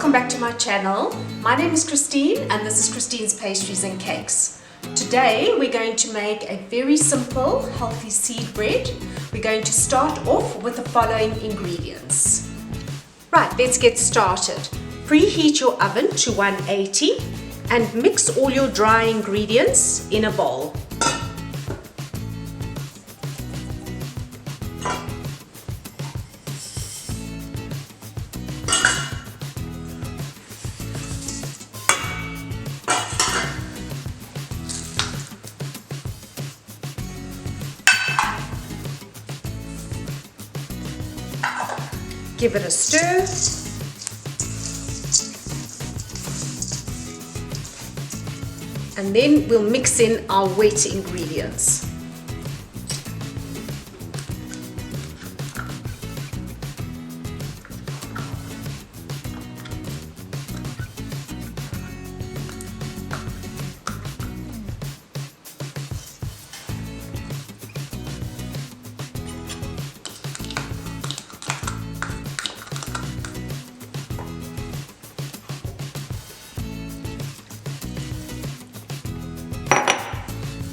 welcome back to my channel. My name is Christine and this is Christine's Pastries and Cakes. Today we're going to make a very simple healthy seed bread. We're going to start off with the following ingredients. Right, let's get started. Preheat your oven to 180 and mix all your dry ingredients in a bowl. Give it a stir. And then we'll mix in our wet ingredients.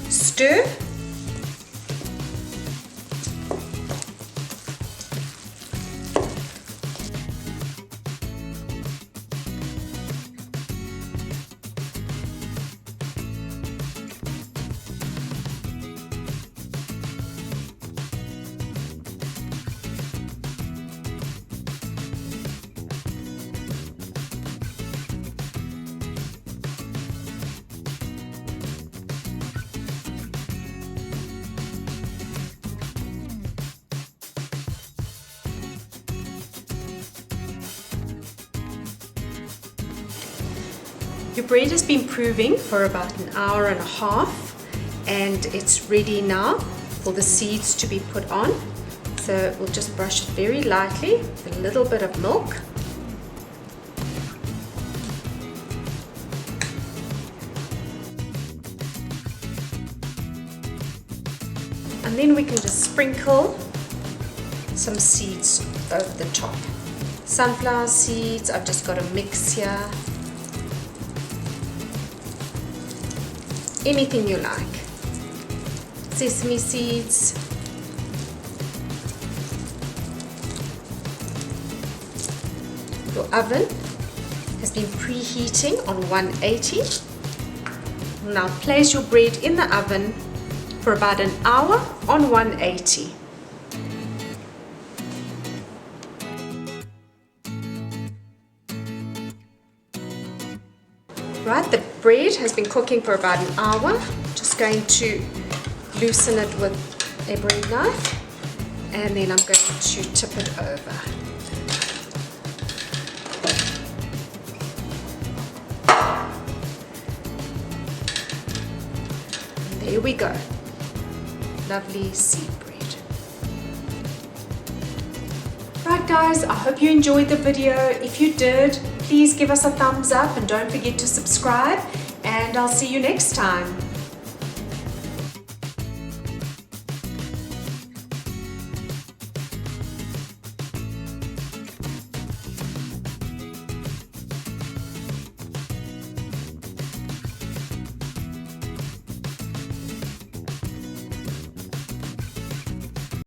Stir. Your bread has been proving for about an hour and a half and it's ready now for the seeds to be put on. So we'll just brush it very lightly with a little bit of milk. And then we can just sprinkle some seeds over the top. Sunflower seeds, I've just got a mix here. Anything you like. Sesame seeds. Your oven has been preheating on 180. Now place your bread in the oven for about an hour on 180. Right, the bread has been cooking for about an hour. Just going to loosen it with a bread knife and then I'm going to tip it over. And there we go. Lovely seed bread. Right guys, I hope you enjoyed the video. If you did, please give us a thumbs up and don't forget to subscribe, and I'll see you next time.